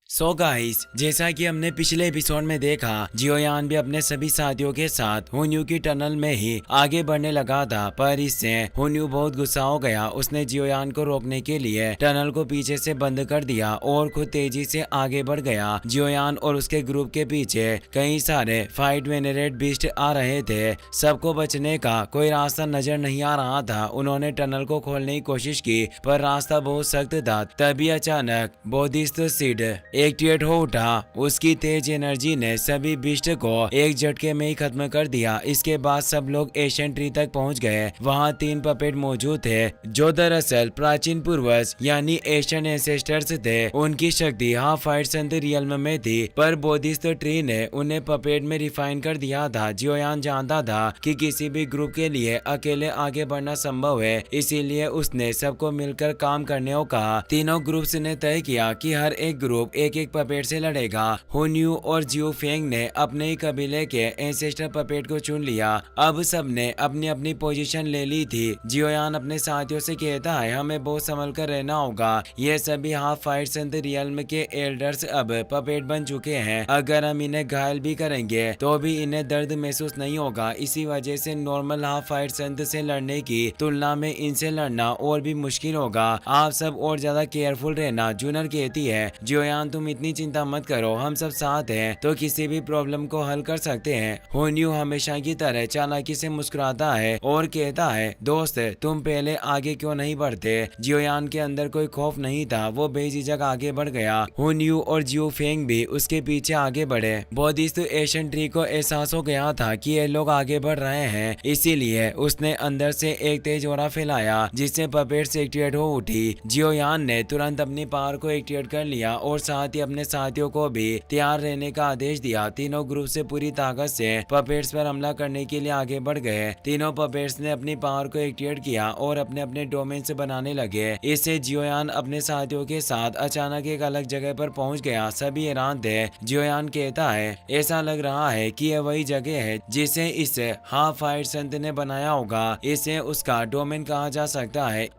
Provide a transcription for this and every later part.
So guys, जैसा कि हमने पिछले एपिसोड में देखा, जियोयान भी अपने सभी साथियों के साथ हुन्यू की टनल में ही आगे बढ़ने लगा था। पर इससे हुन्यू बहुत गुस्सा हो गया। उसने जियोयान को रोकने के लिए टनल को पीछे से बंद कर दिया और खुद तेजी से आगे बढ़ गया। जियोयान और उसके ग्रुप के पीछे कई सारे फाइट वेनेरेट बीस्ट आ रहे थे। सबको बचने का कोई रास्ता नजर नहीं आ रहा था। उन्होंने टनल को खोलने की कोशिश की पर रास्ता बहुत सख्त था। तभी अचानक बोधिस्थ सीड एक्टिवेट हो उठा। उसकी तेज एनर्जी ने सभी बीस्ट को एक झटके में ही खत्म कर दिया। इसके बाद सब लोग एशियन ट्री तक पहुंच गए। वहां 3 पपेट मौजूद थे जो दरअसल प्राचीन पूर्वज यानी एशियन एंसेस्टर्स थे। उनकी शक्ति हाफ फाइट संत रियल्म में थी पर बोधिस्थ ट्री ने उन्हें पपेट में रिफाइन कर दिया था। जियोयान जानता था कि किसी भी ग्रुप के लिए अकेले आगे बढ़ना संभव है, इसीलिए उसने सबको मिलकर काम करने को कहा। तीनों ग्रुप्स ने तय किया कि हर एक ग्रुप एक पपेट से लड़ेगा। हुन्यू और जियो फेंग ने अपने ही कबीले के एंसेस्टर पपेट को चुन लिया। अब सबने अपनी अपनी पोजीशन ले ली थी। जियोयान अपने साथियों से कहता है, हमें बहुत संभल कर रहना होगा। ये सभी हाफ फाइट संत रियल्म के एल्डर्स अब पपेट बन चुके हैं। अगर हम इन्हें घायल भी करेंगे तो भी इन्हें दर्द महसूस नहीं होगा। इसी वजह से नॉर्मल हाफ फाइट संत से लड़ने की तुलना में इनसे लड़ना और भी मुश्किल होगा। आप सब और ज्यादा केयरफुल रहना। जूनर कहती है, जियोयान तुम इतनी चिंता मत करो, हम सब साथ हैं तो किसी भी प्रॉब्लम को हल कर सकते हैं। हुन्यू हमेशा की तरह चालाकी से मुस्कुराता है और कहता है, दोस्त तुम पहले आगे क्यों नहीं बढ़ते। जियोयान के अंदर कोई खौफ नहीं था, वो बेझिझक आगे बढ़ गया। हुन्यू और जियो फेंग भी उसके पीछे आगे बढ़े। बोधिस्थ एशियन ट्री को एहसास हो गया था कि ये लोग आगे बढ़ रहे हैं, इसीलिए उसने अंदर से एक तेज ऑरा फैलाया जिससे पपेट्स एक्टिवेट हो उठी। जियोयान ने तुरंत अपनी पावर को एक्टिवेट कर लिया और साथ ही अपने साथियों को भी तैयार रहने का आदेश दिया। तीनों ग्रुप से पूरी ताकत से पपेट्स पर हमला करने के लिए आगे बढ़ गए। तीनों पपेट्स ने अपनी पावर को एक्टिवेट किया और अपने अपने डोमेन से बनाने लगे। इससे जियोयान अपने साथियों के साथ अचानक एक अलग जगह पर पहुंच गया। सभी हैरान थे। जियोयान कहता है, ऐसा लग रहा है कि यह वही जगह है जिसे इस हाफ फाइट संत ने बनाया होगा। इसे उसका डोमेन कहा जा सकता है।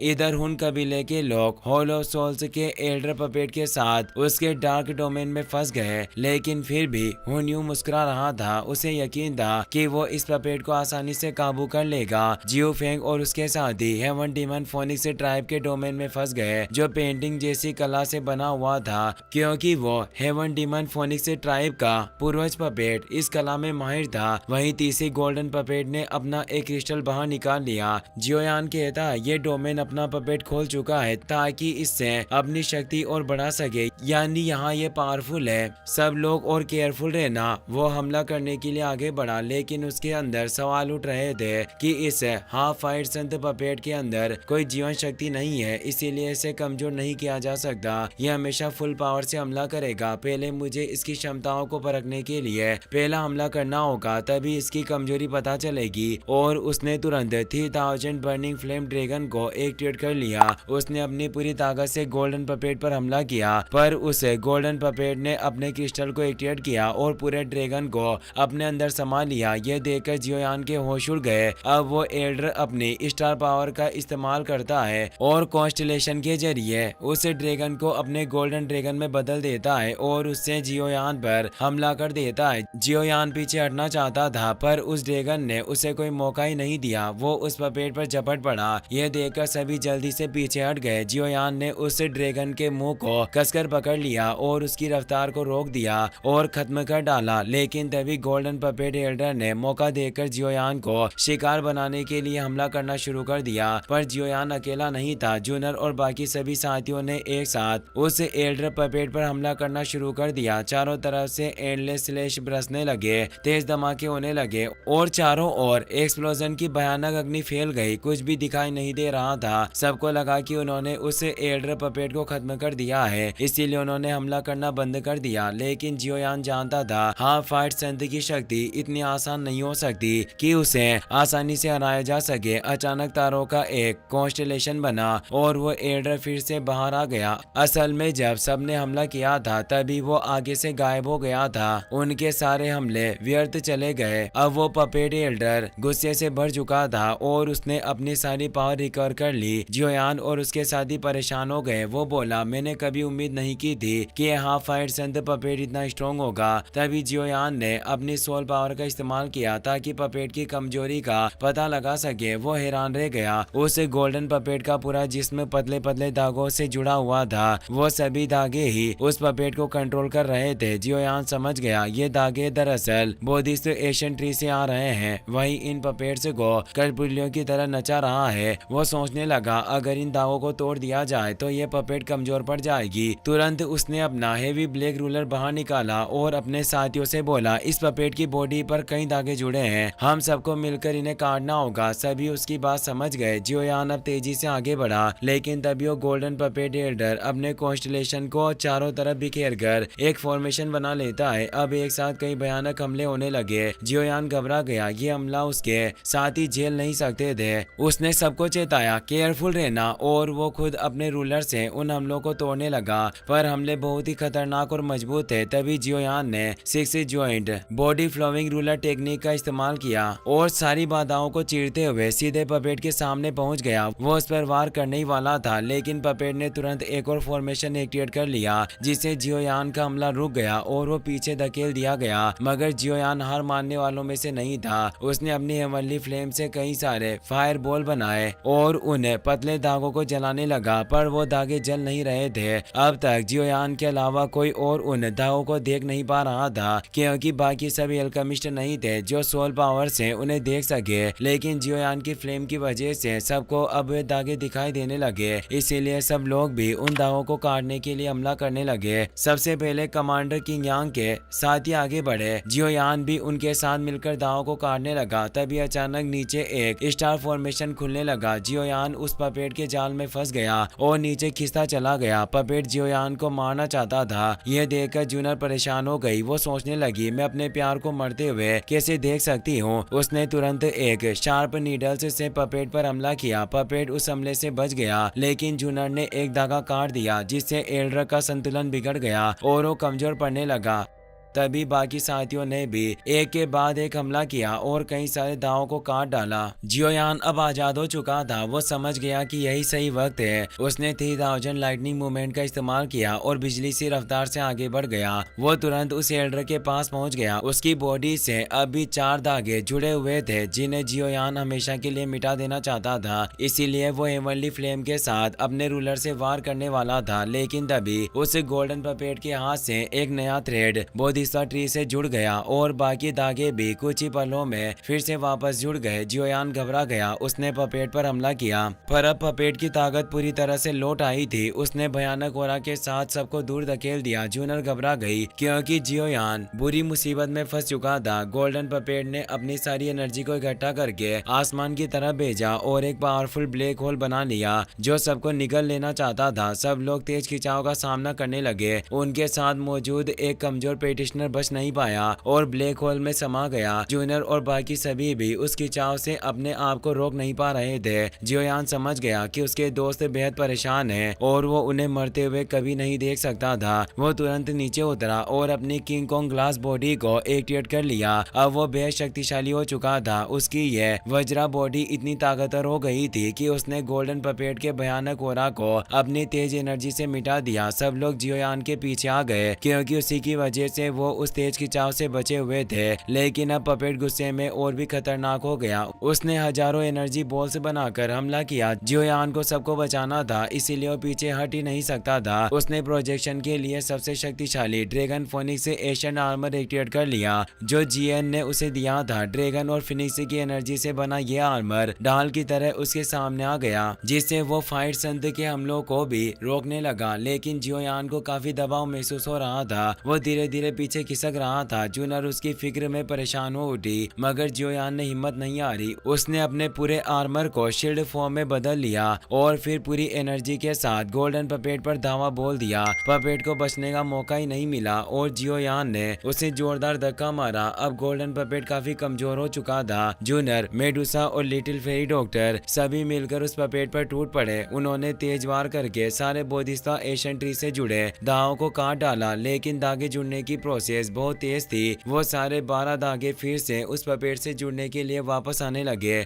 इधर हुन कबीले के लोग हॉलो सोल्स के एल्डर पपेट के साथ उसके डार्क डोमेन में फंस गए, लेकिन फिर भी हुन्यू मुस्कुरा रहा था। उसे यकीन था कि वो इस पपेट को आसानी से काबू कर लेगा। जियो फेंग और उसके साथी हेवन डीमन फोनिक्स ट्राइब के डोमेन में फंस गए जो पेंटिंग जैसी कला से बना हुआ था। क्योंकि वो हेवन डीमन फोनिक्स ट्राइब का पूर्वज पपेट इस कला में माहिर था। वहीं तीसरी गोल्डन पपेट ने अपना एक क्रिस्टल बाहर निकाल लिया। जियोयान कहता है, ये डोमेन अपना पपेट खोल चुका है ताकि इससे अपनी शक्ति और बढ़ा सके, यानी यहाँ ये पावरफुल है। सब लोग और केयरफुल रहना। वो हमला करने के लिए आगे बढ़ा, लेकिन उसके अंदर सवाल उठ रहे थे कि इस हाफ फाइट संत पपेट के अंदर कोई जीवन शक्ति नहीं है, इसीलिए इसे कमजोर नहीं किया जा सकता। ये हमेशा फुल पावर से हमला करेगा। पहले मुझे इसकी क्षमताओं को परखने के लिए पहला हमला करना होगा, तभी इसकी कमजोरी पता चलेगी। और उसने तुरंत 3000 बर्निंग फ्लेम ड्रैगन को एक कर लिया। उसने अपनी पूरी ताकत से गोल्डन पपेट पर हमला किया, पर उस गोल्डन पपेट ने अपने क्रिस्टल को एक्टिवेट किया और पूरे ड्रैगन को अपने अंदर समा लिया। यह देखकर जियोयान के होश उड़ गए। अब वो एल्डर अपनी स्टार पावर का इस्तेमाल करता है और कॉन्स्टलेशन के जरिए उस ड्रैगन को अपने गोल्डन ड्रैगन में बदल देता है और उससे जियोयान पर हमला कर देता है। जियोयान पीछे हटना चाहता था पर उस ड्रैगन ने उसे कोई मौका ही नहीं दिया। वो उस पपेट पर झपट पड़ा। यह देखकर सभी जल्दी से पीछे हट गए। जियोयान ने उस ड्रैगन के मुंह को कसकर पकड़ लिया और उसकी रफ्तार को रोक दिया और खत्म कर डाला। लेकिन तभी गोल्डन पपेट एल्डर ने मौका देकर जियोयान को शिकार बनाने के लिए हमला करना शुरू कर दिया। पर जियोयान अकेला नहीं था। जूनर और बाकी सभी साथियों ने एक साथ उस एल्डर पपेट पर हमला करना शुरू कर दिया। चारों तरफ से एंडलेस स्लैश बरसने लगे, तेज धमाके होने लगे और चारों ओर एक्सप्लोजन की भयानक अग्नि फैल गई। कुछ भी दिखाई नहीं दे रहा था। सबको लगा कि उन्होंने उस एल्डर पपेट को खत्म कर दिया है, इसीलिए उन्होंने हमला करना बंद कर दिया। लेकिन जियोयान जानता था हाफ फाइट संत की शक्ति इतनी आसान नहीं हो सकती कि उसे आसानी से हराया जा सके। अचानक तारों का एक कॉन्स्टलेशन बना और वो एल्डर फिर से बाहर आ गया। असल में जब सबने हमला किया था तभी वो आगे से गायब हो गया था। उनके सारे हमले व्यर्थ चले गए। अब वो पपेट एल्डर गुस्से से भर चुका था और उसने अपनी सारी पावर रिकवर कर ली। जियोयान और उसके साथी परेशान हो गए। वो बोला, मैंने कभी उम्मीद नहीं की थी कि हाफ फाइट संत पपेट इतना स्ट्रॉन्ग होगा। तभी जियोयान ने अपनी सोल पावर का इस्तेमाल किया ताकि पपेट की कमजोरी का पता लगा सके। वो हैरान रह गया। उस गोल्डन पपेट का पूरा जिस्म पतले पतले धागों से जुड़ा हुआ था। वो सभी धागे ही उस पपेट को कंट्रोल कर रहे थे। जियोयान समझ गया, ये धागे दरअसल बोधिस्थ एशियन ट्री से आ रहे हैं। वही इन पपेट्स को कठपुतलियों की तरह नचा रहा है। वो सोचने लगा, अगर इन धागों को तोड़ दिया जाए तो ये पपेट कमजोर पड़ जाएगी। तुरंत उसने अपना हेवी ब्लैक रूलर बाहर निकाला और अपने साथियों से बोला, इस पपेट की बॉडी पर कई धागे जुड़े हैं, हम सबको मिलकर इन्हें काटना होगा। सभी उसकी बात समझ गए। जियोयान अब तेजी से आगे बढ़ा, लेकिन तभी वो गोल्डन पपेट एल्डर अपने कॉन्स्टलेशन को चारों तरफ बिखेर कर एक फॉर्मेशन बना लेता है। अब एक साथ कई भयानक हमले होने लगे। जियोयान घबरा गया। ये हमला उसके साथ ही झेल नहीं सकते थे। उसने सबको चेताया, केयरफुल रहना, और वो खुद अपने रूलर से उन हमलों को तोड़ने लगा। पर हमले बहुत ही खतरनाक और मजबूत थे। तभी जियोयान ने 6 joint body flowing ruler technique का इस्तेमाल किया और सारी बाधाओं को चीरते हुए सीधे पपेट के सामने पहुंच गया। वो उस पर वार करने ही वाला था, लेकिन पपेट ने तुरंत एक और फॉर्मेशन एक्टिवेट कर लिया, जिससे जियोयान का हमला रुक गया और वो पीछे धकेल दिया गया। मगर जियोयान हार मानने वालों में से नहीं था। उसने अपनी हेवनली फ्लेम से कई सारे फायर बॉल बनाए और उन पतले धागों को जलाने लगा, पर वो धागे जल नहीं रहे थे। अब तक जियोयान के अलावा कोई और उन धागों को देख नहीं पा रहा था, क्योंकि बाकी सभी अल्केमिस्ट नहीं थे जो सोल पावर से उन्हें देख सके। लेकिन जियोयान की फ्लेम की वजह से सबको अब वे धागे दिखाई देने लगे, इसीलिए सब लोग भी उन धागों को काटने के लिए हमला करने लगे। सबसे पहले कमांडर किंग यांग के साथ ही आगे बढ़े। जियोयान भी उनके साथ मिलकर धागों को काटने लगा। तभी अचानक नीचे एक स्टार फॉर्मेशन खुलने लगा। जियोयान उस पपेट के जाल में फंस गया और नीचे खिसता चला गया। पपेट जियोयान को मारना चाहता था। यह देखकर जूनर परेशान हो गई। वो सोचने लगी, मैं अपने प्यार को मरते हुए कैसे देख सकती हूँ। उसने तुरंत एक शार्प नीडल्स से पपेट पर हमला किया। पपेट उस हमले से बच गया, लेकिन जूनर ने एक धागा काट दिया, जिससे एल्डर का संतुलन बिगड़ गया और वो कमजोर पड़ने लगा। तभी बाकी साथियों ने भी एक के बाद एक हमला किया और कई सारे दावों को काट डाला। जियोयान अब आजाद हो चुका था। वो समझ गया कि यही सही वक्त है। उसने 3000 लाइटनिंग मूवमेंट का इस्तेमाल किया और बिजली सी रफ्तार से आगे बढ़ गया। वो तुरंत उस एल्डर के पास पहुंच गया। उसकी बॉडी से अभी 4 धागे जुड़े हुए थे, जिन्हें जियोयान हमेशा के लिए मिटा देना चाहता था। इसीलिए वो हेवनली फ्लेम के साथ अपने रूलर से वार करने वाला था, लेकिन तभी उस गोल्डन पपेट के हाथ से एक नया थ्रेड ट्री से जुड़ गया और बाकी धागे भी कुछ ही पलों में फिर से वापस जुड़ गए। जियोयान घबरा गया। उसने पपेट पर हमला किया, पर अब पपेट की ताकत पूरी तरह से लौट आई थी। उसने भयानक ओरा के साथ सबको दूर धकेल दिया। जूनर घबरा गई, क्योंकि जियोयान बुरी मुसीबत में फंस चुका था। गोल्डन पपेट ने अपनी सारी एनर्जी को इकट्ठा करके आसमान की तरफ भेजा और एक पावरफुल ब्लैक होल बना लिया, जो सबको निगल लेना चाहता था। सब लोग तेज खिंचाव का सामना करने लगे। उनके साथ मौजूद एक कमजोर पेटिशनर बच नहीं पाया और ब्लैक होल में समा गया। जूनियर और बाकी सभी भी उस खिंचाव से अपने आप को रोक नहीं पा रहे थे। जियोयान समझ गया कि उसके दोस्त बेहद परेशान हैं और वो उन्हें मरते हुए कभी नहीं देख सकता था। वो तुरंत नीचे उतरा और अपनी किंग कॉन्ग ग्लास बॉडी को एक्टिवेट कर लिया। अब वो बेहद शक्तिशाली हो चुका था। उसकी यह वज्रा बॉडी इतनी ताकतवर हो गई थी कि उसने गोल्डन पपेट के भयानक ओरा को अपनी तेज एनर्जी से मिटा दिया। सब लोग जियोयान के पीछे आ गए, क्योंकि उसी की वजह से वो उस तेज खिंचाव से बचे हुए थे। लेकिन अब पपेट गुस्से में और भी खतरनाक हो गया। उसने हजारों एनर्जी बॉल्स बनाकर हमला किया। जियोयान को सबको बचाना था, इसीलिए वो पीछे हट ही नहीं सकता था। उसने प्रोजेक्शन के लिए सबसे शक्तिशाली ड्रैगन फोनिक्स से एशियन आर्मर एक्टिवेट कर लिया, जो जीएन ने उसे दिया था। ड्रैगन और फिनिक्स की एनर्जी से बना यह आर्मर ढाल की तरह उसके सामने आ गया, जिससे वो फाइट संत के हमलों को भी रोकने लगा। लेकिन जियोयान को काफी दबाव महसूस हो रहा था। वो धीरे धीरे पीछे खिसक रहा था। जूनर उसकी फिक्र में परेशान हो उठी, मगर जियोयान ने हिम्मत नहीं हारी। उसने अपने पूरे आर्मर को शील्ड फॉर्म में बदल लिया और फिर पूरी एनर्जी के साथ गोल्डन पपेट पर धावा बोल दिया। पपेट को बचने का मौका ही नहीं मिला और जियोयान ने उसे जोरदार धक्का मारा। अब गोल्डन पपेट काफी कमजोर हो चुका था। जूनर, मेडुसा और लिटिल फेरी डॉक्टर सभी मिलकर उस पपेट पर टूट पड़े। उन्होंने तेज वार करके सारे बोधिस्ता एशियन ट्री से जुड़े धागों को काट डाला, लेकिन धागे जुड़ने की प्रोसेस बहुत तेज थी। वो सारे 12 धागे फिर से उस पपेट से जुड़ने के लिए वापस आने लगे।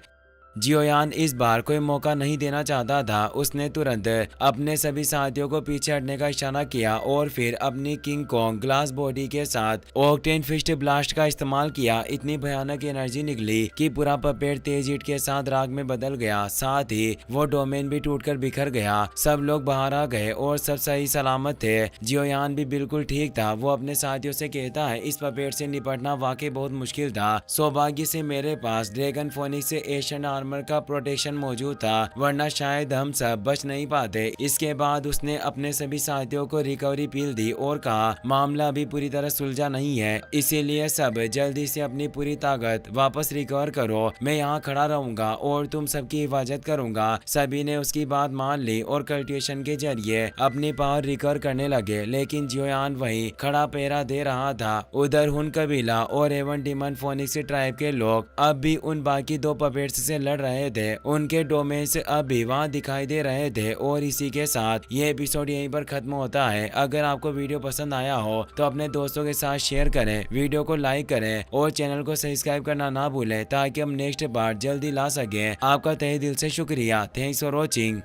जियोयान इस बार कोई मौका नहीं देना चाहता था। उसने तुरंत अपने सभी साथियों को पीछे हटने का इशारा किया और फिर अपनी किंग कॉन्ग ग्लास बॉडी के साथ ऑक्टेन फिस्ट ब्लास्ट का इस्तेमाल किया। इतनी भयानक एनर्जी निकली कि पूरा पपेट तेज हीट के साथ राग में बदल गया। साथ ही वो डोमेन भी टूटकर बिखर गया। सब लोग बाहर आ गए और सब सही सलामत थे। जियोयान भी बिल्कुल ठीक था। वो अपने साथियों से कहता है, इस पपेट से निपटना वाकई बहुत मुश्किल था। सौभाग्य से मेरे पास ड्रैगन फोनिक्स से एशियन आर्मर का प्रोटेक्शन मौजूद था, वरना शायद हम सब बच नहीं पाते। इसके बाद उसने अपने सभी साथियों को रिकवरी पील दी और कहा, मामला अभी पूरी तरह सुलझा नहीं है, इसीलिए सब जल्दी से अपनी पूरी ताकत वापस रिकवर करो। मैं यहाँ खड़ा रहूंगा और तुम सबकी हिफाजत करूंगा। सभी ने उसकी बात मान ली और कल्टिवेशन के जरिए अपनी पावर रिकवर करने लगे। लेकिन जियोयान वहीं खड़ा पहरा दे रहा था। उधर हुन कबीला और एवन डिमन फोनिक्स ट्राइब के लोग अब भी उन बाकी दो पपेट्स से लड़ रहे थे। उनके डोमेन से अब भी वहां दिखाई दे रहे थे। और इसी के साथ ये एपिसोड यहीं पर खत्म होता है। अगर आपको वीडियो पसंद आया हो तो अपने दोस्तों के साथ शेयर करें, वीडियो को लाइक करें और चैनल को सब्सक्राइब करना ना भूलें ताकि हम नेक्स्ट पार्ट जल्दी ला सकें। आपका तहे दिल से शुक्रिया। Thanks for watching.